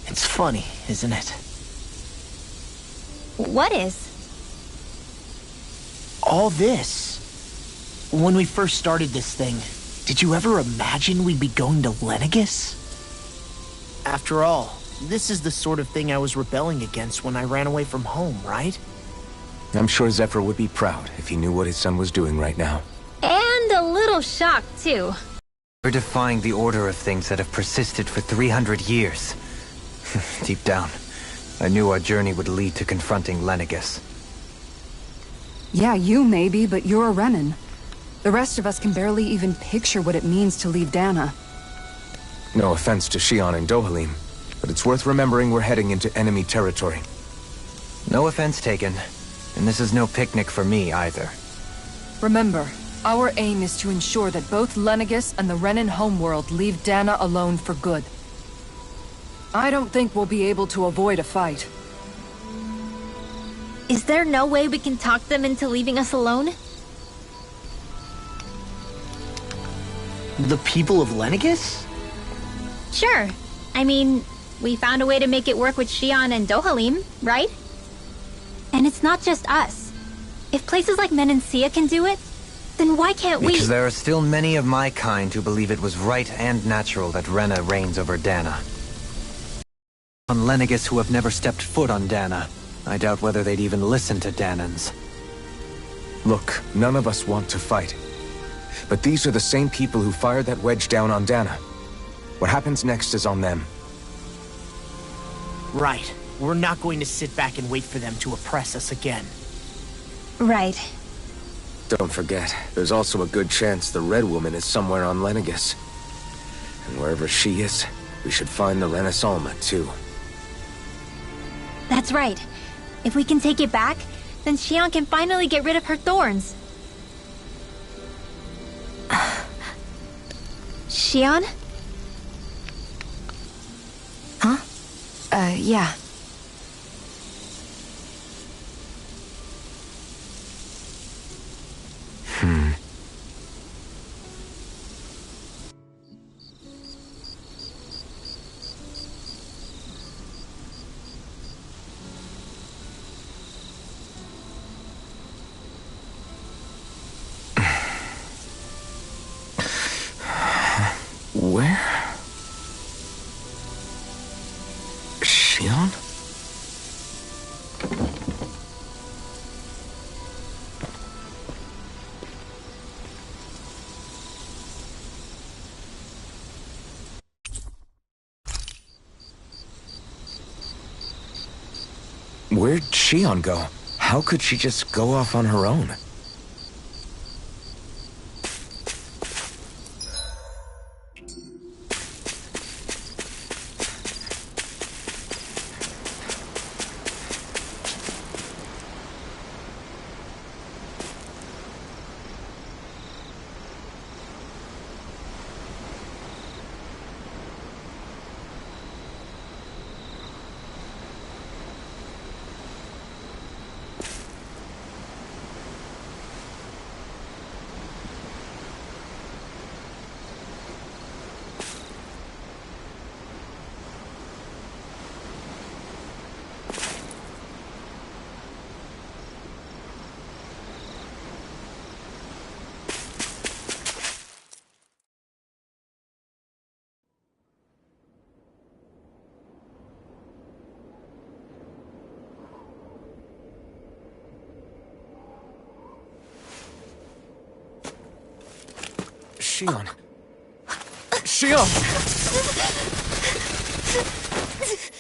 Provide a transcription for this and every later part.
It's funny, isn't it? What is? All this. When we first started this thing, did you ever imagine we'd be going to Lenegis? After all, this is the sort of thing I was rebelling against when I ran away from home, right? I'm sure Zephyr would be proud if he knew what his son was doing right now. And a little shocked, too. We're defying the order of things that have persisted for 300 years. Deep down, I knew our journey would lead to confronting Lenegis. Yeah, you maybe, but you're a Renan. The rest of us can barely even picture what it means to leave Dahna. No offense to Xion and Dohalim, but it's worth remembering we're heading into enemy territory. No offense taken, and this is no picnic for me either. Remember, our aim is to ensure that both Lenegis and the Renan homeworld leave Dahna alone for good. I don't think we'll be able to avoid a fight. Is there no way we can talk them into leaving us alone? The people of Lenegis? Sure. I mean, we found a way to make it work with Xion and Dohalim, right? And it's not just us. If places like Menancia can do it, then why can't we? Because there are still many of my kind who believe it was right and natural that Rena reigns over Dahna. On Lenegis who have never stepped foot on Dahna. I doubt whether they'd even listen to Dahnans. Look, none of us want to fight. But these are the same people who fired that wedge down on Dahna. What happens next is on them. Right. We're not going to sit back and wait for them to oppress us again. Right. Don't forget, there's also a good chance the Red Woman is somewhere on Lenegis. And wherever she is, we should find the Renaissance too. That's right. If we can take it back, then Xion can finally get rid of her thorns. Xion? Huh? Yeah. Where? Xion? Where'd Xion go? How could she just go off on her own? Xion. Xion!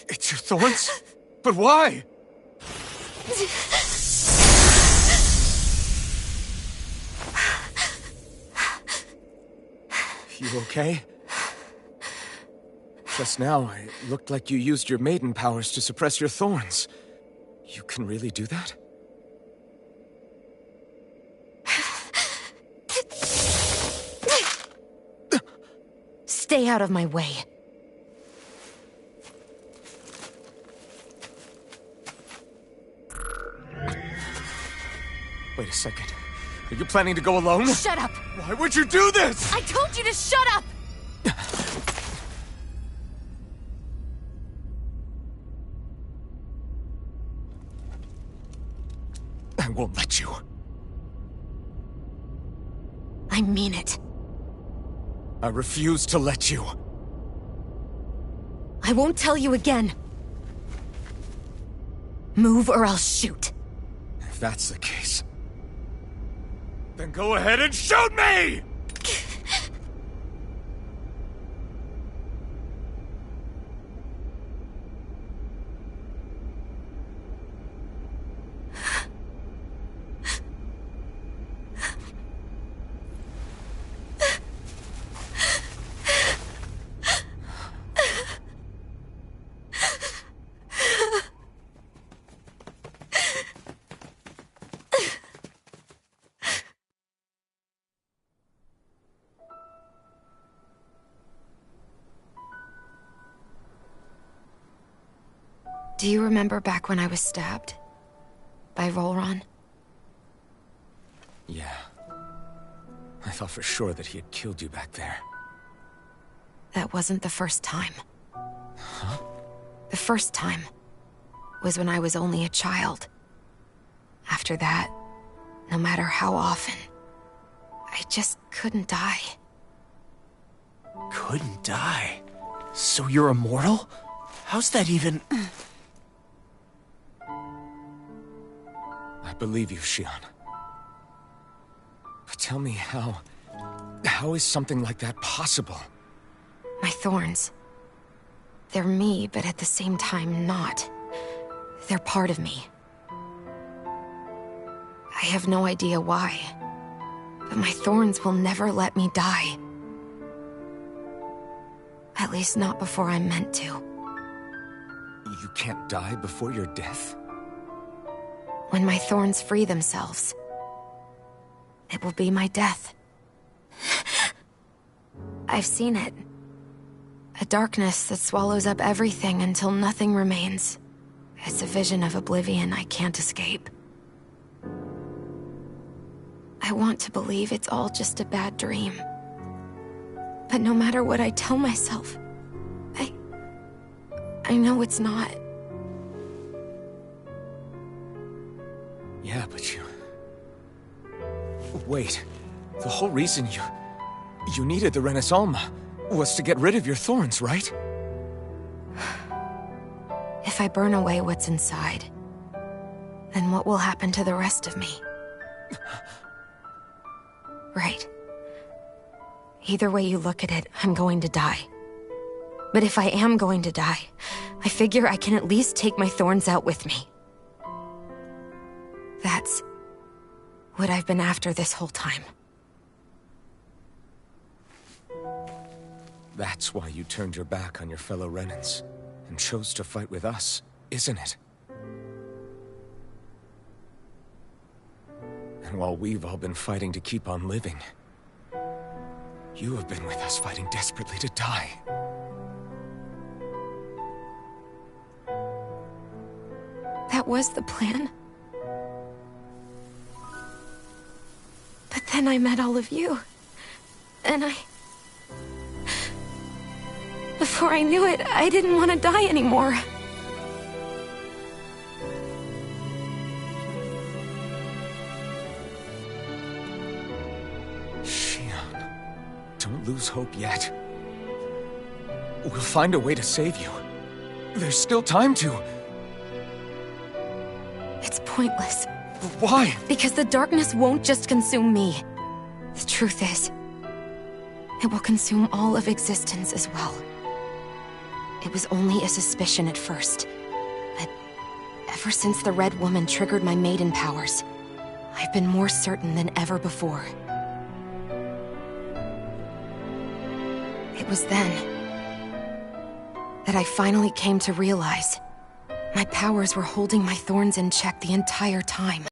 It's your thorns? But why? You okay? Just now, it looked like you used your maiden powers to suppress your thorns. You can really do that? Stay out of my way. Wait a second. Are you planning to go alone? Shut up! Why would you do this? I told you to shut up! I won't let you. I mean it. I refuse to let you. I won't tell you again. Move or I'll shoot. If that's the case, then go ahead and shoot me! Do you remember back when I was stabbed? By Volron? Yeah. I thought for sure that he had killed you back there. That wasn't the first time. Huh? The first time was when I was only a child. After that, no matter how often, I just couldn't die. Couldn't die? So you're immortal? How's that even... I believe you, Shion. But tell me how is something like that possible? My thorns. They're me, but at the same time not. They're part of me. I have no idea why, but my thorns will never let me die. At least not before I'm meant to. You can't die before your death? When my thorns free themselves, it will be my death. I've seen it. A darkness that swallows up everything until nothing remains. It's a vision of oblivion I can't escape. I want to believe it's all just a bad dream. But no matter what I tell myself, I know it's not. Yeah, but you... Wait. The whole reason you needed the Renaissance was to get rid of your thorns, right? If I burn away what's inside, then what will happen to the rest of me? Right. Either way you look at it, I'm going to die. But if I am going to die, I figure I can at least take my thorns out with me. That's what I've been after this whole time. That's why you turned your back on your fellow Renans and chose to fight with us, isn't it? And while we've all been fighting to keep on living, you have been with us fighting desperately to die. That was the plan. But then I met all of you. And before I knew it, I didn't want to die anymore. Shion, don't lose hope yet. We'll find a way to save you. There's still time to... It's pointless. Why? Because the darkness won't just consume me. The truth is, it will consume all of existence as well. It was only a suspicion at first, but ever since the Red Woman triggered my maiden powers, I've been more certain than ever before. It was then that I finally came to realize my powers were holding my thorns in check the entire time.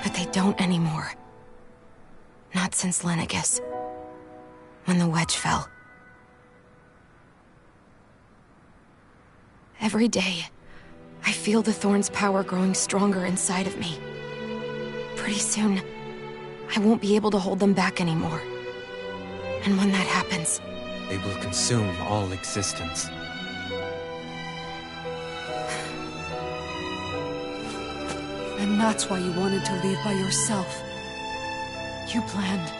But they don't anymore. Not since Lenegis. when the wedge fell. Every day, I feel the thorn's power growing stronger inside of me. Pretty soon, I won't be able to hold them back anymore. And when that happens... They will consume all existence. And that's why you wanted to leave by yourself. You planned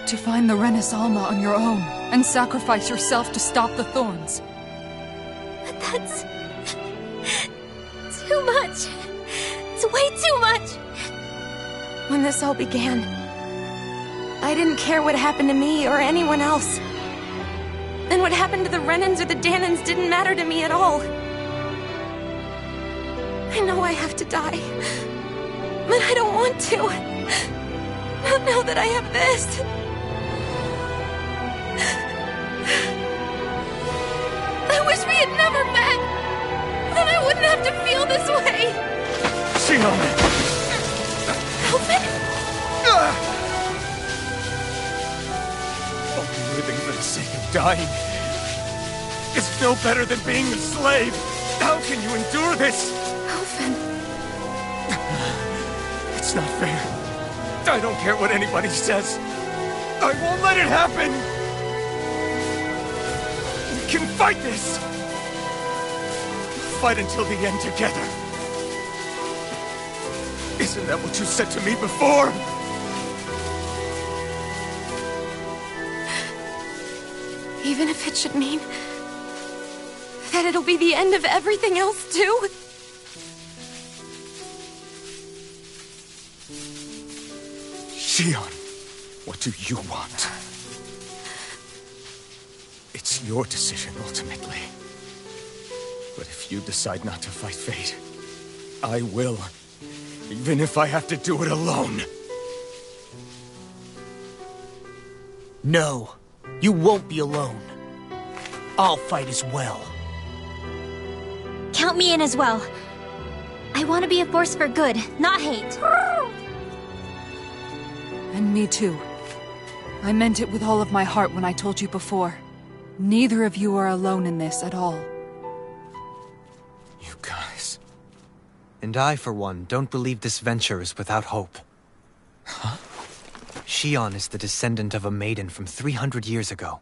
to find the Renis Alma on your own, and sacrifice yourself to stop the thorns. But that's... too much. It's way too much. When this all began, I didn't care what happened to me or anyone else. And what happened to the Renans or the Dahnans didn't matter to me at all. I know I have to die, but I don't want to. Not now that I have this. I wish we had never met. Then I wouldn't have to feel this way. Shion! Alvin? Only living for the sake of dying is no better than being a slave. How can you endure this? Alvin. It's not fair. I don't care what anybody says. I won't let it happen. We can fight this. Fight until the end together. Isn't that what you said to me before? Even if it should mean that it'll be the end of everything else, too? Shion, what do you want? It's your decision, ultimately. But if you decide not to fight fate, I will. Even if I have to do it alone. No, you won't be alone. I'll fight as well. Count me in as well. I want to be a force for good, not hate. And me too. I meant it with all of my heart when I told you before. Neither of you are alone in this at all. You guys... And I, for one, don't believe this venture is without hope. Huh? Shion is the descendant of a maiden from 300 years ago.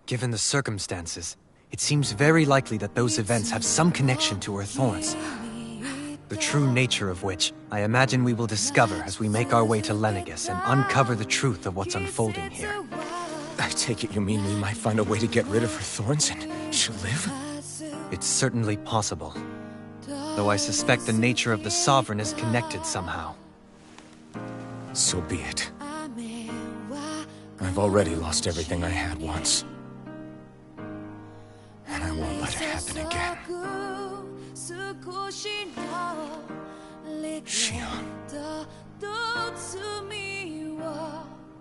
Given the circumstances, it seems very likely that those events have some connection to her thorns. The true nature of which, I imagine we will discover as we make our way to Lenegis and uncover the truth of what's unfolding here. I take it you mean we might find a way to get rid of her thorns and she'll live? It's certainly possible. Though I suspect the nature of the Sovereign is connected somehow. So be it. I've already lost everything I had once. And I won't let it happen again. Shion.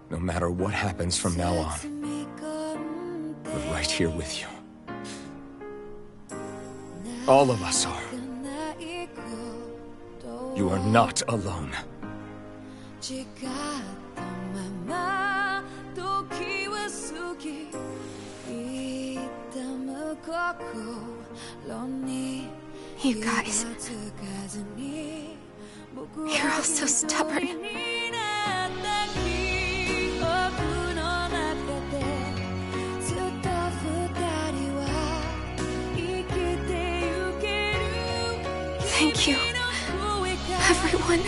No matter what happens from now on, we're right here with you. All of us are. You are not alone. You guys... You're all so stubborn. Thank you, everyone.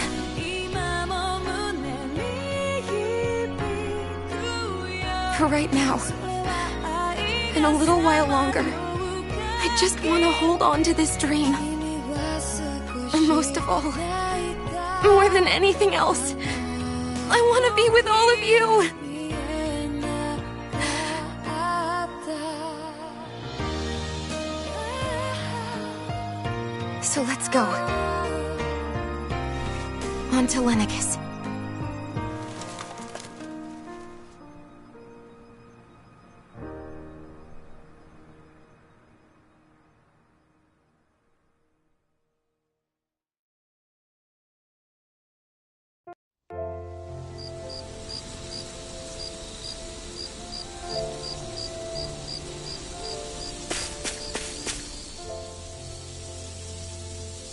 For right now, and a little while longer, I just want to hold on to this dream. And most of all, more than anything else, I want to be with all of you. So let's go. On to Lenegis.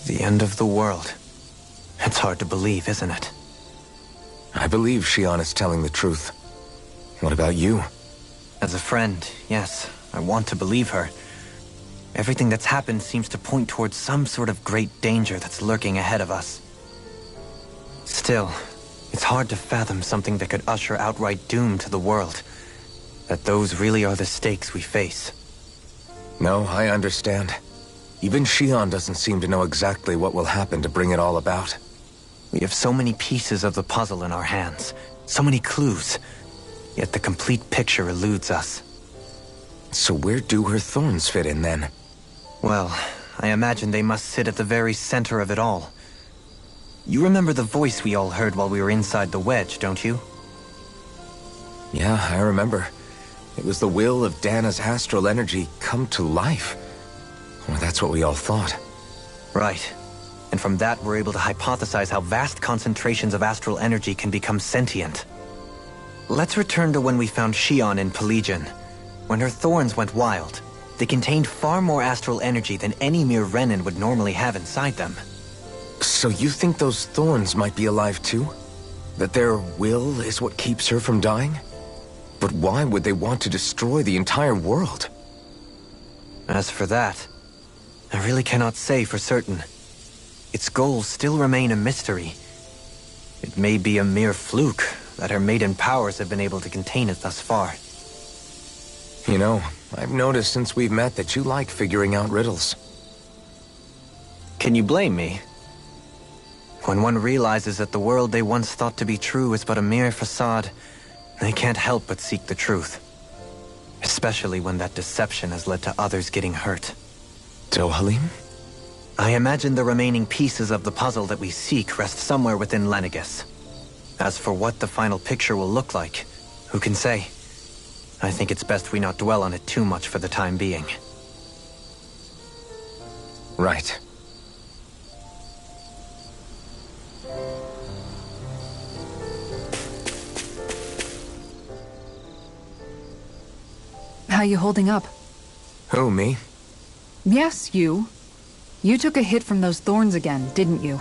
The end of the world. It's hard to believe, isn't it? I believe Shion is telling the truth. What about you? As a friend, yes, I want to believe her. Everything that's happened seems to point towards some sort of great danger that's lurking ahead of us. Still, it's hard to fathom something that could usher outright doom to the world. That those really are the stakes we face. No, I understand. Even Shion doesn't seem to know exactly what will happen to bring it all about. We have so many pieces of the puzzle in our hands, so many clues, yet the complete picture eludes us. So where do her thorns fit in then? Well, I imagine they must sit at the very center of it all. You remember the voice we all heard while we were inside the wedge, don't you? Yeah, I remember. It was the will of Dahna's astral energy come to life. Well, that's what we all thought. Right. And from that, we're able to hypothesize how vast concentrations of astral energy can become sentient. Let's return to when we found Shion in Pelagian. When her thorns went wild, they contained far more astral energy than any mere Renin would normally have inside them. So you think those thorns might be alive too? That their will is what keeps her from dying? But why would they want to destroy the entire world? As for that, I really cannot say for certain. Its goals still remain a mystery. It may be a mere fluke that her maiden powers have been able to contain it thus far. You know, I've noticed since we've met that you like figuring out riddles. Can you blame me? When one realizes that the world they once thought to be true is but a mere facade, they can't help but seek the truth. Especially when that deception has led to others getting hurt. Dohalim? I imagine the remaining pieces of the puzzle that we seek rest somewhere within Lenegis. As for what the final picture will look like, who can say? I think it's best we not dwell on it too much for the time being. Right. How you holding up? Who, me? Yes, you. You took a hit from those thorns again, didn't you?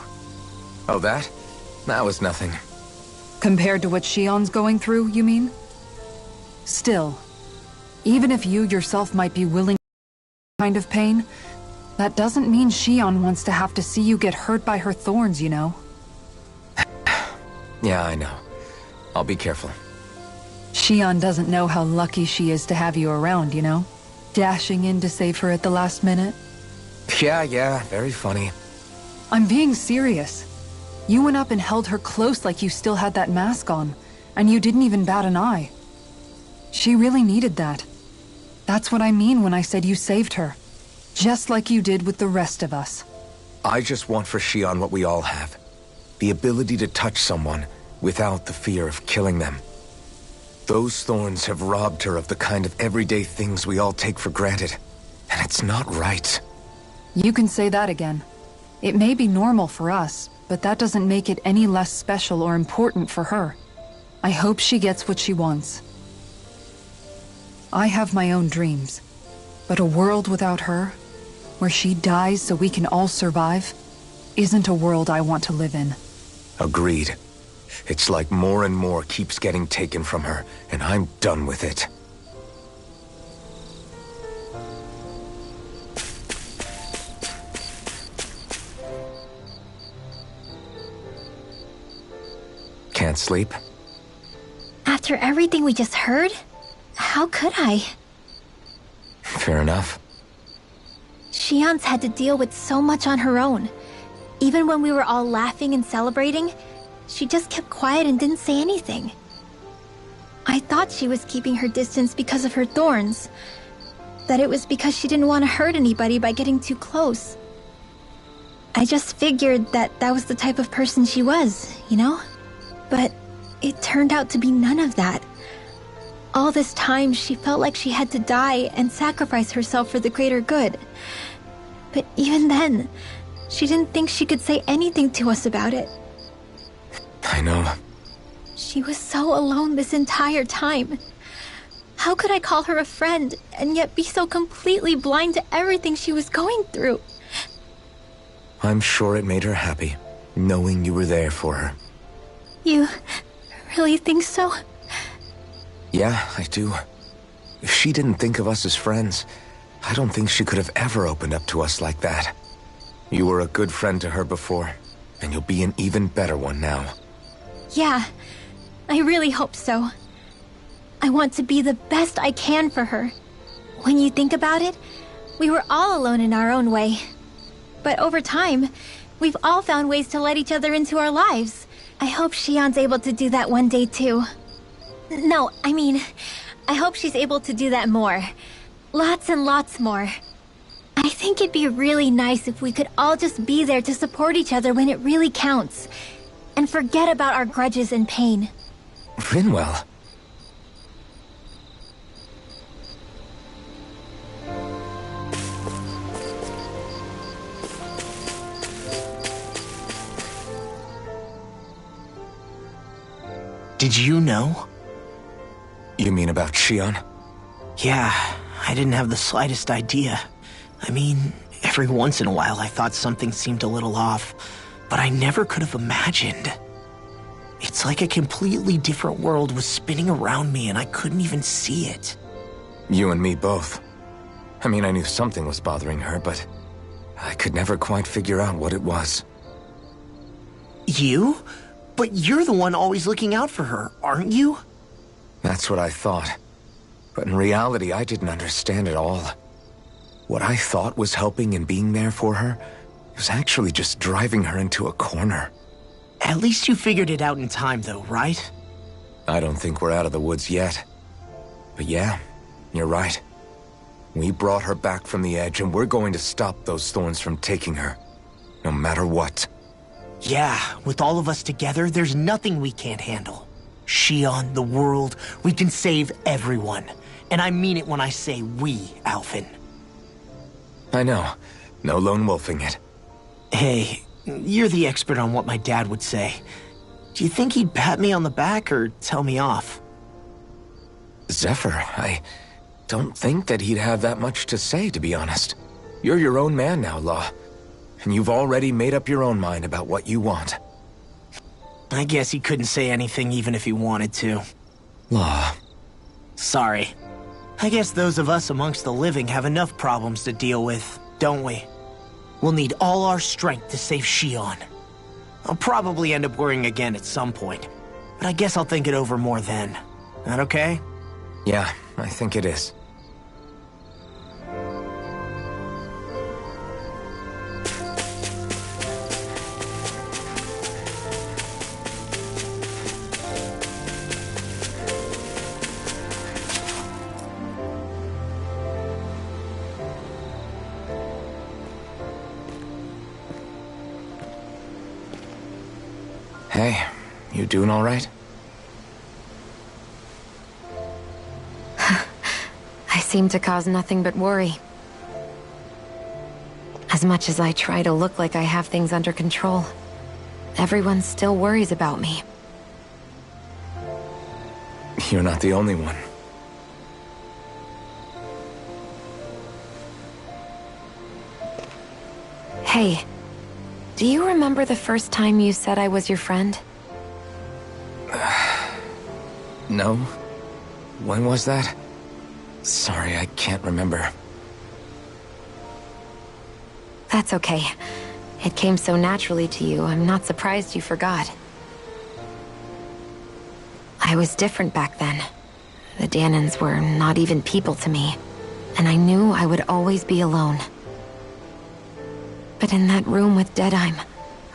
Oh, that? That was nothing. Compared to what Shion's going through, you mean? Still, even if you yourself might be willing kind of pain, that doesn't mean Shion wants to have to see you get hurt by her thorns, you know? Yeah, I know. I'll be careful. Shion doesn't know how lucky she is to have you around, you know? Dashing in to save her at the last minute. Yeah, very funny. I'm being serious. You went up and held her close like you still had that mask on, and you didn't even bat an eye. She really needed that. That's what I mean when I said you saved her. Just like you did with the rest of us. I just want for Shion what we all have. The ability to touch someone without the fear of killing them. Those thorns have robbed her of the kind of everyday things we all take for granted. And it's not right. You can say that again. It may be normal for us, but that doesn't make it any less special or important for her. I hope she gets what she wants. I have my own dreams, but a world without her, where she dies so we can all survive, isn't a world I want to live in. Agreed. It's like more and more keeps getting taken from her, and I'm done with it. Can't sleep? After everything we just heard, how could I? Fair enough. Shion's had to deal with so much on her own. Even when we were all laughing and celebrating, she just kept quiet and didn't say anything. I thought she was keeping her distance because of her thorns. That it was because she didn't want to hurt anybody by getting too close. I just figured that that was the type of person she was, you know? But it turned out to be none of that. All this time, she felt like she had to die and sacrifice herself for the greater good. But even then, she didn't think she could say anything to us about it. I know. She was so alone this entire time. How could I call her a friend and yet be so completely blind to everything she was going through? I'm sure it made her happy, knowing you were there for her. You really think so? Yeah, I do. If she didn't think of us as friends, I don't think she could have ever opened up to us like that. You were a good friend to her before, and you'll be an even better one now. Yeah, I really hope so. I want to be the best I can for her. When you think about it, we were all alone in our own way. But over time, we've all found ways to let each other into our lives. I hope Shion's able to do that one day too. No, I mean, I hope she's able to do that more. Lots and lots more. I think it'd be really nice if we could all just be there to support each other when it really counts. And forget about our grudges and pain. Rinwell. Did you know? You mean about Shion? Yeah, I didn't have the slightest idea. I mean, every once in a while I thought something seemed a little off, but I never could have imagined. It's like a completely different world was spinning around me and I couldn't even see it. You and me both. I mean, I knew something was bothering her, but I could never quite figure out what it was. You? But you're the one always looking out for her, aren't you? That's what I thought. But in reality, I didn't understand it all. What I thought was helping and being there for her was actually just driving her into a corner. At least you figured it out in time, though, right? I don't think we're out of the woods yet. But yeah, you're right. We brought her back from the edge, and we're going to stop those thorns from taking her. No matter what. Yeah, with all of us together, there's nothing we can't handle. Shion, the world, we can save everyone. And I mean it when I say we, Alphen. I know. No lone wolfing it. Hey, you're the expert on what my dad would say. Do you think he'd pat me on the back or tell me off? Zephyr, I don't think that he'd have that much to say, to be honest. You're your own man now, Law. And you've already made up your own mind about what you want. I guess he couldn't say anything even if he wanted to. Law. Sorry. I guess those of us amongst the living have enough problems to deal with, don't we? We'll need all our strength to save Shion. I'll probably end up worrying again at some point, but I guess I'll think it over more then. That okay? Yeah, I think it is. Hey, you doing all right? I seem to cause nothing but worry. As much as I try to look like I have things under control, everyone still worries about me. You're not the only one. Hey, do you remember the first time you said I was your friend? No? When was that? Sorry, I can't remember. That's okay. It came so naturally to you, I'm not surprised you forgot. I was different back then. The Dahnans were not even people to me, and I knew I would always be alone. But in that room with Deadheim,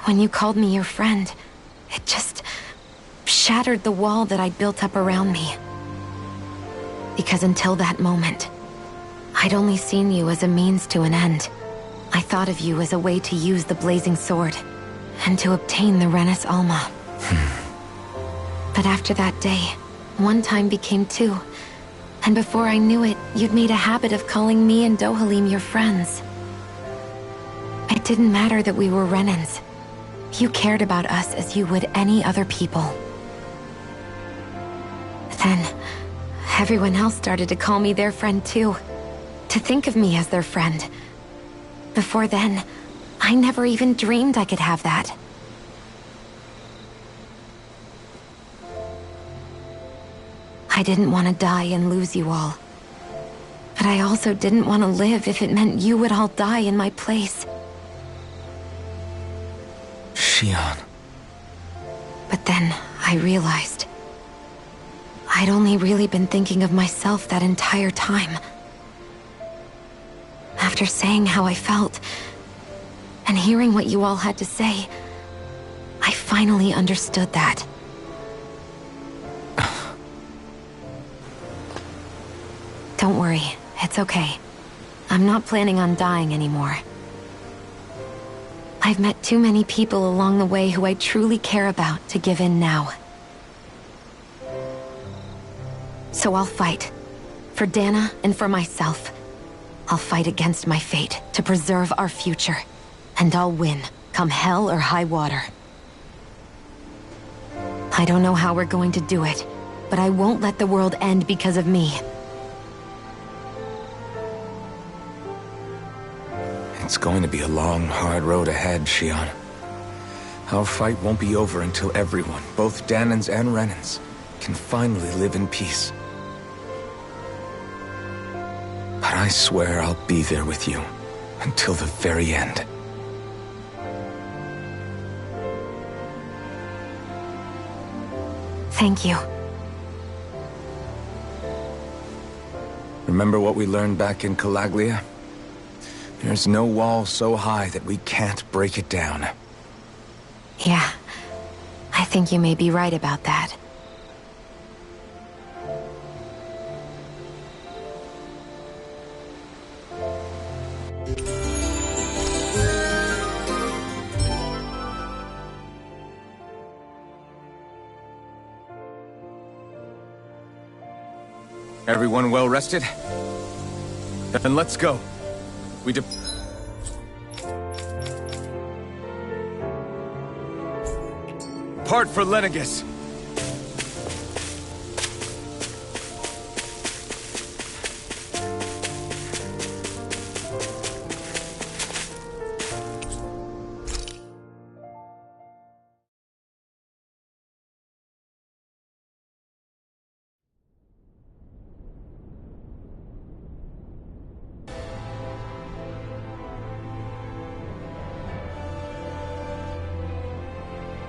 when you called me your friend, it just shattered the wall that I'd built up around me. Because until that moment, I'd only seen you as a means to an end. I thought of you as a way to use the blazing sword, and to obtain the Renis Alma. But after that day, one time became two, and before I knew it, you'd made a habit of calling me and Dohalim your friends. It didn't matter that we were Renans. You cared about us as you would any other people. Then, everyone else started to call me their friend too. To think of me as their friend. Before then, I never even dreamed I could have that. I didn't want to die and lose you all. But I also didn't want to live if it meant you would all die in my place. Shion. But then I realized I'd only really been thinking of myself that entire time. After saying how I felt, and hearing what you all had to say, I finally understood that. Don't worry, it's okay. I'm not planning on dying anymore. I've met too many people along the way who I truly care about to give in now. So I'll fight. For Dahna and for myself. I'll fight against my fate to preserve our future. And I'll win, come hell or high water. I don't know how we're going to do it, but I won't let the world end because of me. It's going to be a long, hard road ahead, Shion. Our fight won't be over until everyone, both Dahnans and Renans, can finally live in peace. But I swear I'll be there with you until the very end. Thank you. Remember what we learned back in Calaglia? There's no wall so high that we can't break it down. Yeah, I think you may be right about that. Everyone well rested? Then let's go. Part for Lenegis.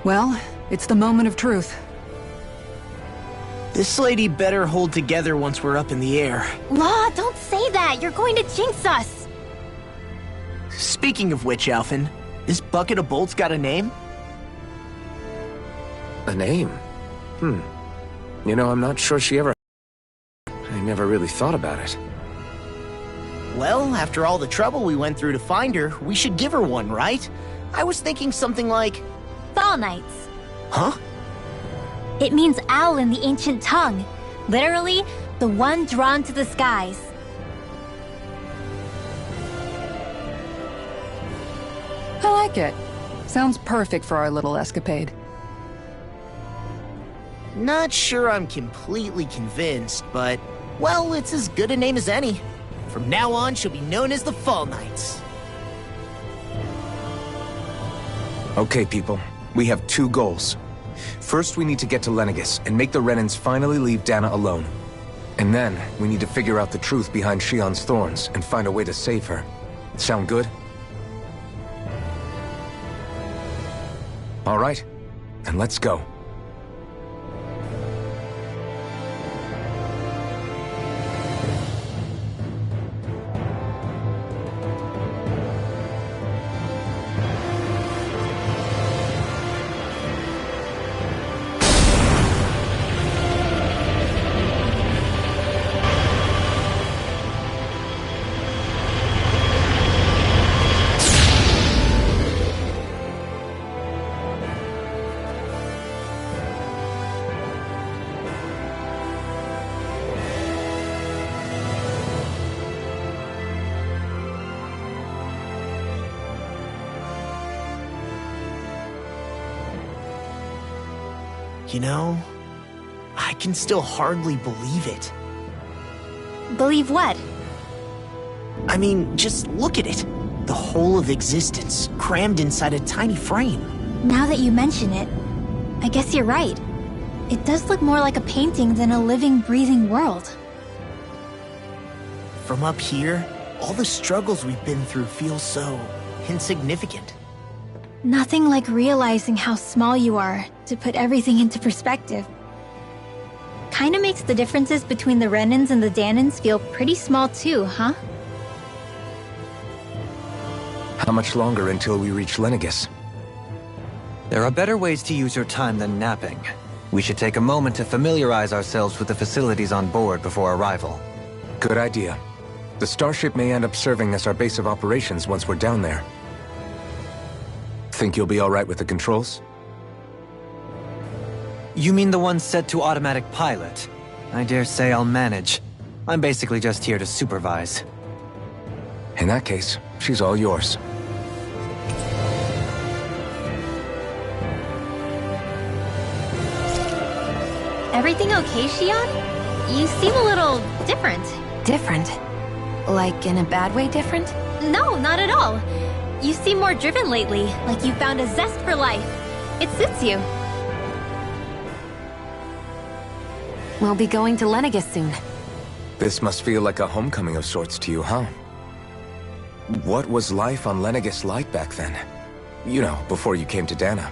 Well, it's the moment of truth. This lady better hold together once we're up in the air. Law, don't say that! You're going to jinx us! Speaking of which, Alphen, this bucket of bolts got a name? A name? You know, I'm not sure she ever... I never really thought about it. Well, after all the trouble we went through to find her, we should give her one, right? I was thinking something like... Fall Knights. Huh? It means owl in the ancient tongue. Literally, the one drawn to the skies. I like it. Sounds perfect for our little escapade. Not sure I'm completely convinced, but... Well, it's as good a name as any. From now on, she'll be known as the Fall Knights. Okay, people. We have two goals. First, we need to get to Lenegis and make the Renans finally leave Dahna alone. And then, we need to figure out the truth behind Shion's thorns and find a way to save her. Sound good? All right, then let's go. You know, I can still hardly believe it. Believe what? I mean, just look at it. The whole of existence, crammed inside a tiny frame. Now that you mention it, I guess you're right. It does look more like a painting than a living, breathing world. From up here, all the struggles we've been through feel so insignificant. Nothing like realizing how small you are to put everything into perspective. Kinda makes the differences between the Renans and the Dahnans feel pretty small too, huh? How much longer until we reach Lenegis? There are better ways to use your time than napping. We should take a moment to familiarize ourselves with the facilities on board before arrival. Good idea. The starship may end up serving as our base of operations once we're down there. Think you'll be all right with the controls? You mean the one set to automatic pilot? I dare say I'll manage. I'm basically just here to supervise. In that case, she's all yours. Everything okay, Shion? You seem a little different. Different? Like in a bad way different? No, not at all. You seem more driven lately, like you found a zest for life. It suits you. We'll be going to Lenegis soon. This must feel like a homecoming of sorts to you, huh? What was life on Lenegis like back then? You know, before you came to Dahna.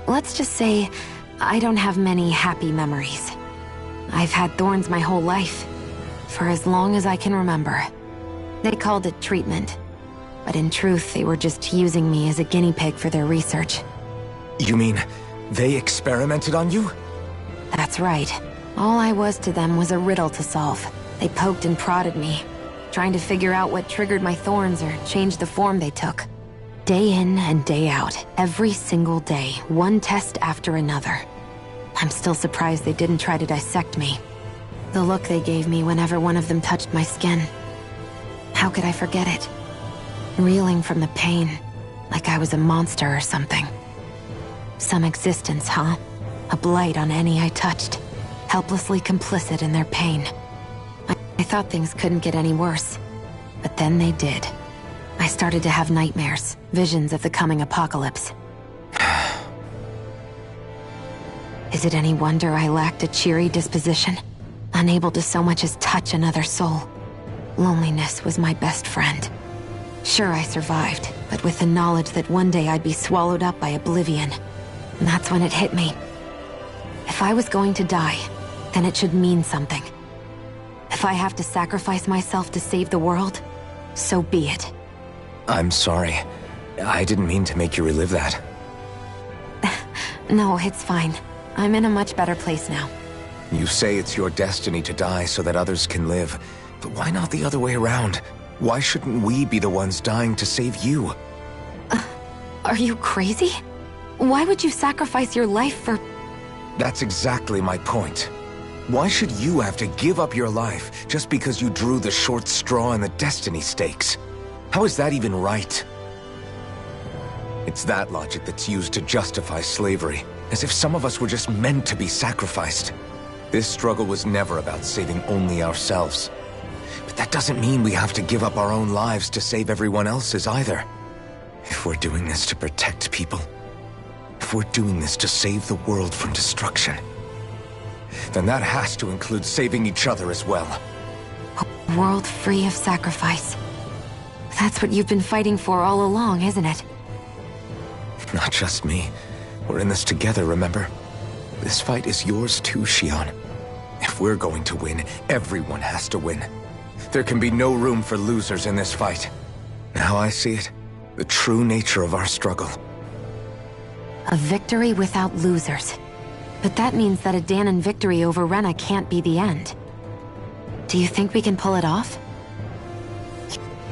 Let's just say, I don't have many happy memories. I've had thorns my whole life, for as long as I can remember. They called it treatment, but in truth, they were just using me as a guinea pig for their research. You mean, they experimented on you? That's right. All I was to them was a riddle to solve. They poked and prodded me, trying to figure out what triggered my thorns or changed the form they took. Day in and day out, every single day, one test after another. I'm still surprised they didn't try to dissect me. The look they gave me whenever one of them touched my skin. How could I forget it? Reeling from the pain, like I was a monster or something. Some existence, huh? A blight on any I touched, helplessly complicit in their pain. I thought things couldn't get any worse, but then they did. I started to have nightmares, visions of the coming apocalypse. Is it any wonder I lacked a cheery disposition? Unable to so much as touch another soul. Loneliness was my best friend. Sure, I survived, but with the knowledge that one day I'd be swallowed up by oblivion. And that's when it hit me. If I was going to die, then it should mean something. If I have to sacrifice myself to save the world, so be it. I'm sorry. I didn't mean to make you relive that. No, it's fine. I'm in a much better place now. You say it's your destiny to die so that others can live, but why not the other way around? Why shouldn't we be the ones dying to save you? Are you crazy? Why would you sacrifice your life for... That's exactly my point. Why should you have to give up your life just because you drew the short straw in the destiny stakes? How is that even right? It's that logic that's used to justify slavery, as if some of us were just meant to be sacrificed. This struggle was never about saving only ourselves. But that doesn't mean we have to give up our own lives to save everyone else's either. If we're doing this to protect people, if we're doing this to save the world from destruction, then that has to include saving each other as well. A world free of sacrifice. That's what you've been fighting for all along, isn't it? Not just me. We're in this together, remember? This fight is yours too, Shion. If we're going to win, everyone has to win. There can be no room for losers in this fight. Now I see it. The true nature of our struggle. A victory without losers. But that means that a Dahnan victory over Rena can't be the end. Do you think we can pull it off?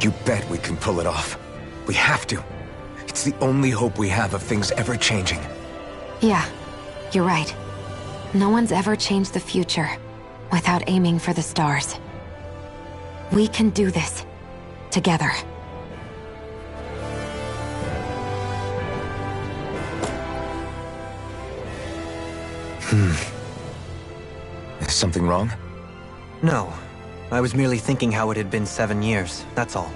You bet we can pull it off. We have to. It's the only hope we have of things ever changing. Yeah, you're right. No one's ever changed the future without aiming for the stars. We can do this. Together. Is something wrong? No. I was merely thinking how it had been 7 years, that's all.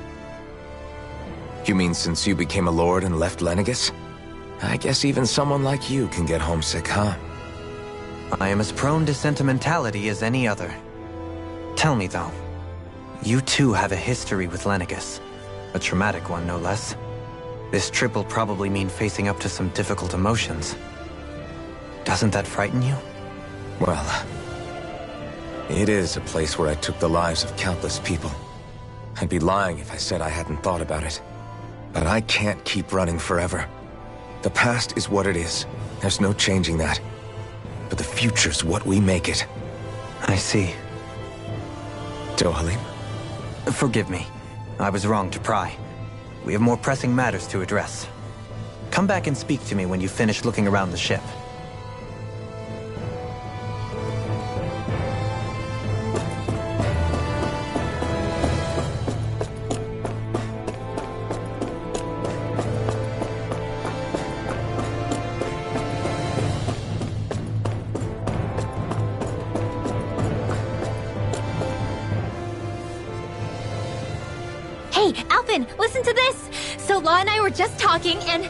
You mean since you became a lord and left Lenegis? I guess even someone like you can get homesick, huh? I am as prone to sentimentality as any other. Tell me, though, you too have a history with Lenegis. A traumatic one, no less. This trip will probably mean facing up to some difficult emotions. Doesn't that frighten you? Well, it is a place where I took the lives of countless people. I'd be lying if I said I hadn't thought about it. But I can't keep running forever. The past is what it is. There's no changing that. But the future's what we make it. I see. Dohalim? Forgive me. I was wrong to pry. We have more pressing matters to address. Come back and speak to me when you finish looking around the ship. Hey, Alvin, listen to this! So Law and I were just talking and...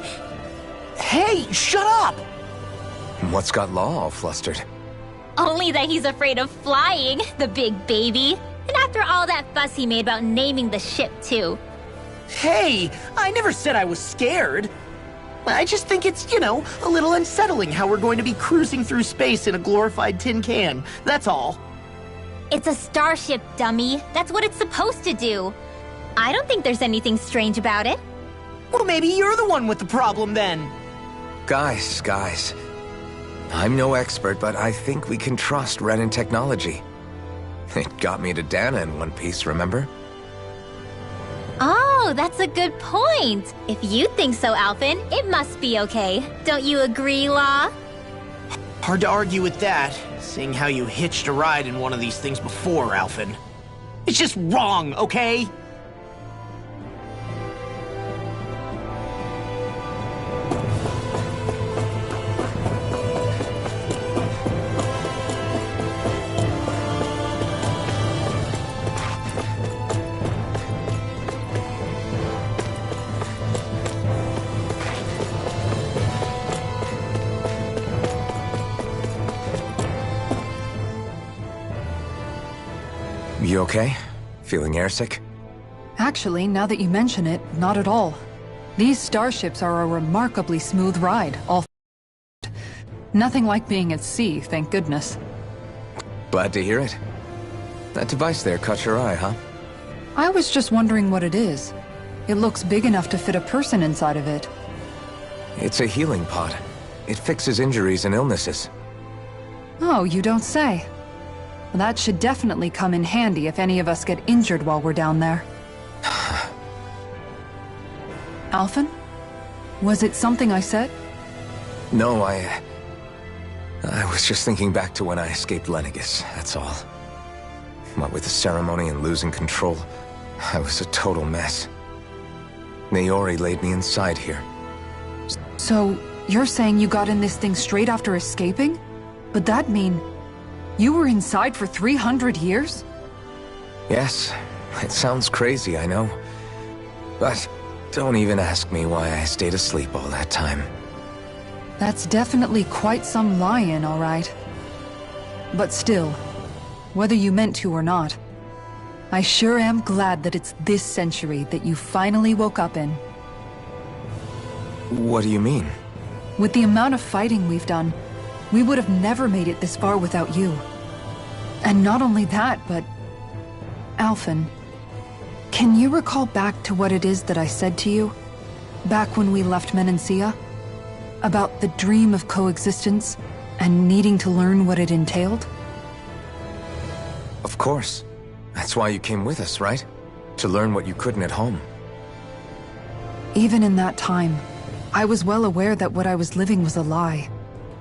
Hey, shut up! What's got Law all flustered? Only that he's afraid of flying, the big baby. And after all that fuss he made about naming the ship, too. Hey, I never said I was scared. I just think it's, a little unsettling how we're going to be cruising through space in a glorified tin can. That's all. It's a starship, dummy. That's what it's supposed to do. I don't think there's anything strange about it. Well, maybe you're the one with the problem then. Guys. I'm no expert, but I think we can trust Renan technology. It got me to Dahna in one piece, remember? Oh, that's a good point. If you think so, Alvin, it must be okay. Don't you agree, Law? Hard to argue with that, seeing how you hitched a ride in one of these things before, Alvin. It's just wrong, okay? You okay? Feeling airsick? Actually, now that you mention it, not at all. These starships are a remarkably smooth ride, nothing like being at sea, thank goodness. Glad to hear it. That device there caught your eye, huh? I was just wondering what it is. It looks big enough to fit a person inside of it. It's a healing pod. It fixes injuries and illnesses. Oh, you don't say. That should definitely come in handy if any of us get injured while we're down there. Alphen? Was it something I said? No, I was just thinking back to when I escaped Lenegis, that's all. What with the ceremony and losing control, I was a total mess. Naori laid me inside here. So, you're saying you got in this thing straight after escaping? But that'd mean... you were inside for 300 years? Yes, it sounds crazy, I know. But don't even ask me why I stayed asleep all that time. That's definitely quite some lie-in, all right. But still, whether you meant to or not, I sure am glad that it's this century that you finally woke up in. What do you mean? With the amount of fighting we've done, we would have never made it this far without you. And not only that, but... Alphen, can you recall back to what it is that I said to you? Back when we left Menancia? About the dream of coexistence, and needing to learn what it entailed? Of course. That's why you came with us, right? To learn what you couldn't at home. Even in that time, I was well aware that what I was living was a lie.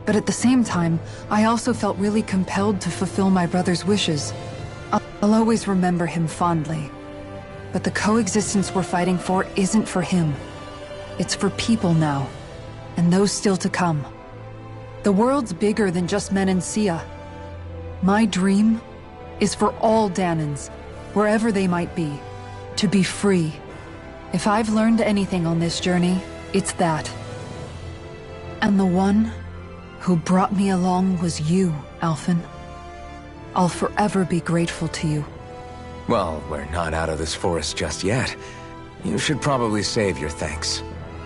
But at the same time, I also felt really compelled to fulfill my brother's wishes. I'll always remember him fondly. But the coexistence we're fighting for isn't for him. It's for people now, and those still to come. The world's bigger than just Menancia. My dream is for all Dahnans, wherever they might be, to be free. If I've learned anything on this journey, it's that. And the one who brought me along was you, Alphen. I'll forever be grateful to you. Well, we're not out of this forest just yet. You should probably save your thanks.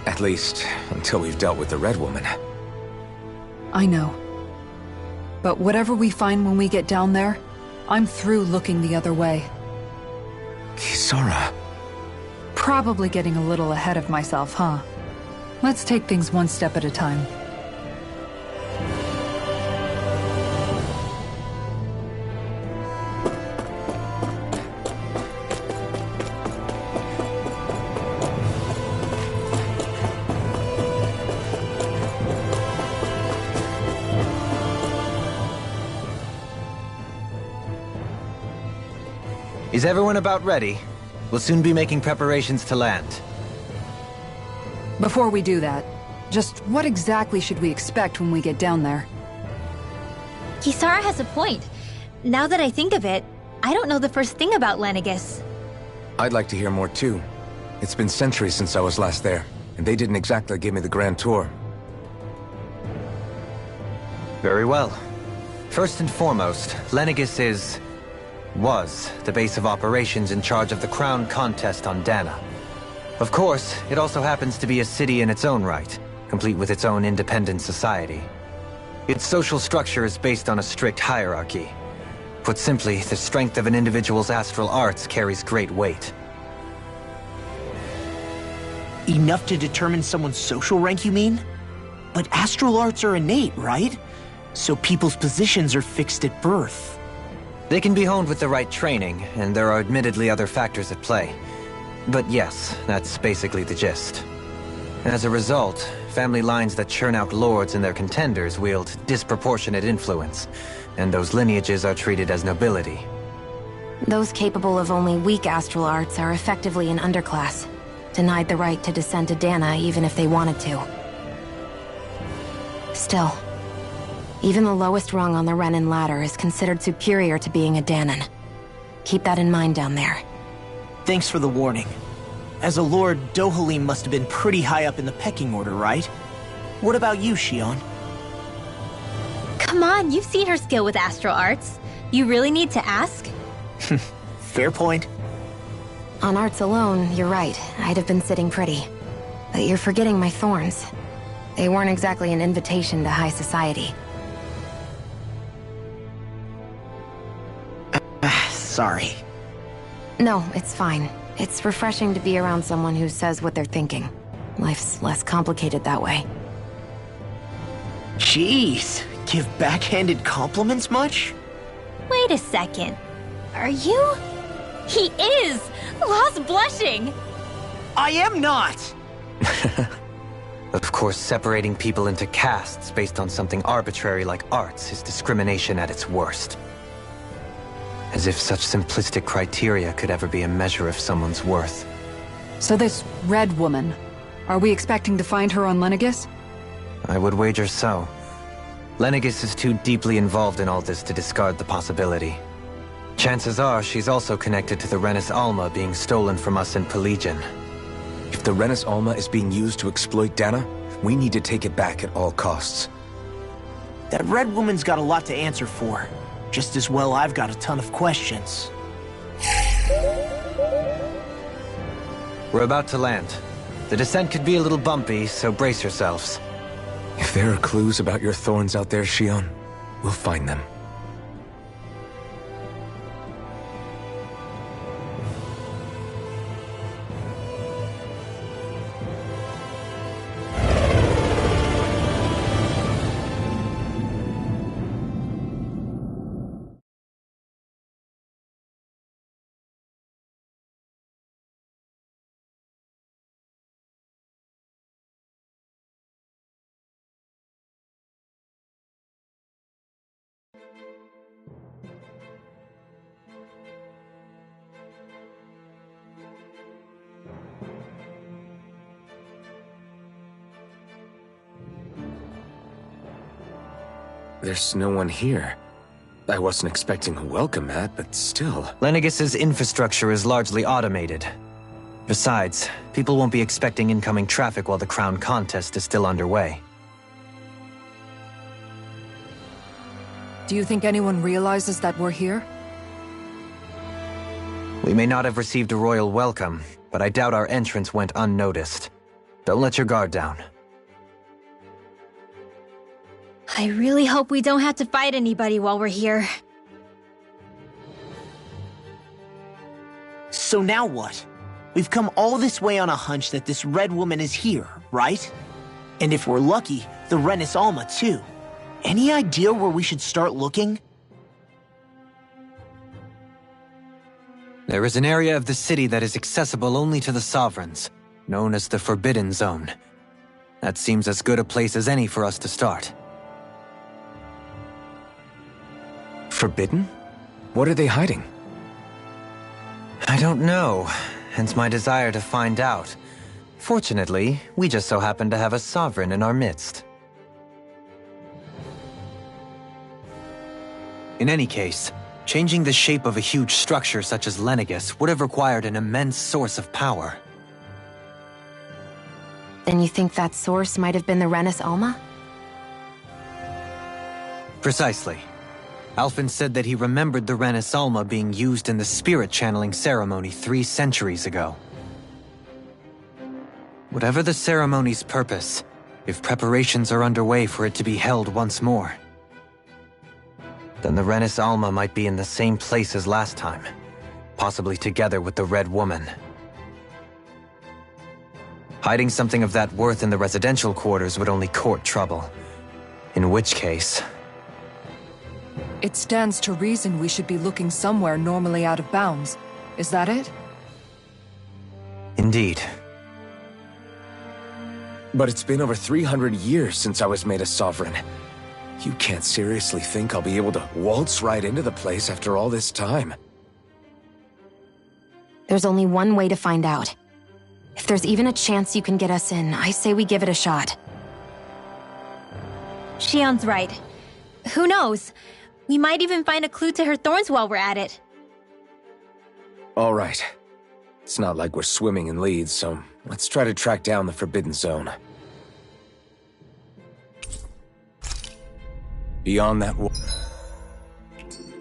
At least, until we've dealt with the Red Woman. I know. But whatever we find when we get down there, I'm through looking the other way. Kisara. Probably getting a little ahead of myself, huh? Let's take things one step at a time. Is everyone about ready? We'll soon be making preparations to land. Before we do that, just what exactly should we expect when we get down there? Kisara has a point. Now that I think of it, I don't know the first thing about Lenegis. I'd like to hear more too. It's been centuries since I was last there, and they didn't exactly give me the grand tour. Very well. First and foremost, Lenegis was the base of operations in charge of the crown contest on Dahna. Of course, it also happens to be a city in its own right, complete with its own independent society. Its social structure is based on a strict hierarchy. Put simply, the strength of an individual's astral arts carries great weight. Enough to determine someone's social rank, you mean? But astral arts are innate, right? So people's positions are fixed at birth. They can be honed with the right training, and there are admittedly other factors at play. But yes, that's basically the gist. As a result, family lines that churn out lords and their contenders wield disproportionate influence, and those lineages are treated as nobility. Those capable of only weak astral arts are effectively an underclass, denied the right to descend to Dahna even if they wanted to. Still, even the lowest rung on the Renan ladder is considered superior to being a Dahnan. Keep that in mind down there. Thanks for the warning. As a lord, Dohalim must have been pretty high up in the pecking order, right? What about you, Shion? Come on, you've seen her skill with astral arts. You really need to ask? Fair point. On arts alone, you're right. I'd have been sitting pretty. But you're forgetting my thorns. They weren't exactly an invitation to high society. Sorry. No, it's fine. It's refreshing to be around someone who says what they're thinking. Life's less complicated that way. Jeez, give backhanded compliments much? Wait a second. Are you? He is! Lost blushing! I am not! Of course, separating people into castes based on something arbitrary like arts is discrimination at its worst. As if such simplistic criteria could ever be a measure of someone's worth. So this Red Woman, are we expecting to find her on Lenegis? I would wager so. Lenegis is too deeply involved in all this to discard the possibility. Chances are she's also connected to the Renis Alma being stolen from us in Pelegion. If the Renis Alma is being used to exploit Dahna, we need to take it back at all costs. That Red Woman's got a lot to answer for. Just as well I've got a ton of questions. We're about to land. The descent could be a little bumpy, so brace yourselves. If there are clues about your thorns out there, Shion, we'll find them. There's no one here. I wasn't expecting a welcome mat, but still. Lenegis's infrastructure is largely automated. Besides, people won't be expecting incoming traffic while the crown contest is still underway. Do you think anyone realizes that we're here? We may not have received a royal welcome, but I doubt our entrance went unnoticed. Don't let your guard down. I really hope we don't have to fight anybody while we're here. So now what? We've come all this way on a hunch that this red woman is here, right? And if we're lucky, the Renis Alma too. Any idea where we should start looking? There is an area of the city that is accessible only to the Sovereigns, known as the Forbidden Zone. That seems as good a place as any for us to start. Forbidden? What are they hiding? I don't know, hence my desire to find out. Fortunately, we just so happen to have a Sovereign in our midst. In any case, changing the shape of a huge structure such as Lenegis would have required an immense source of power. Then you think that source might have been the Renis Alma? Precisely. Alphen said that he remembered the Renis Alma being used in the spirit channeling ceremony 3 centuries ago. Whatever the ceremony's purpose, if preparations are underway for it to be held once more, then the Renis Alma might be in the same place as last time, possibly together with the Red Woman. Hiding something of that worth in the residential quarters would only court trouble. In which case... It stands to reason we should be looking somewhere normally out of bounds. Is that it? Indeed. But it's been over 300 years since I was made a Sovereign. You can't seriously think I'll be able to waltz right into the place after all this time. There's only one way to find out. If there's even a chance you can get us in, I say we give it a shot. Shion's right. Who knows? We might even find a clue to her thorns while we're at it. All right. It's not like we're swimming in leads, so let's try to track down the Forbidden Zone. Beyond that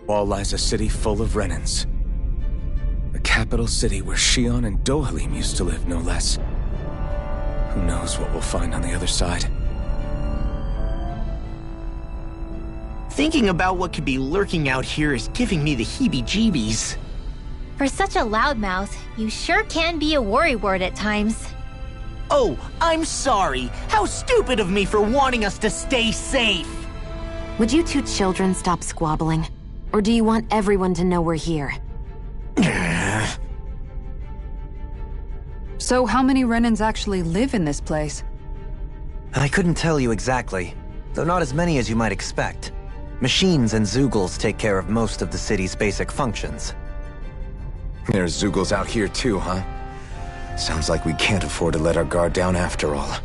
wall lies a city full of Renans. The capital city where Shion and Dohalim used to live, no less. Who knows what we'll find on the other side? Thinking about what could be lurking out here is giving me the heebie-jeebies. For such a loudmouth, you sure can be a worrywart at times. Oh, I'm sorry. How stupid of me for wanting us to stay safe. Would you two children stop squabbling? Or do you want everyone to know we're here? So how many Renans actually live in this place? I couldn't tell you exactly, though not as many as you might expect. Machines and Zeugles take care of most of the city's basic functions. There's Zeugles out here too, huh? Sounds like we can't afford to let our guard down after all.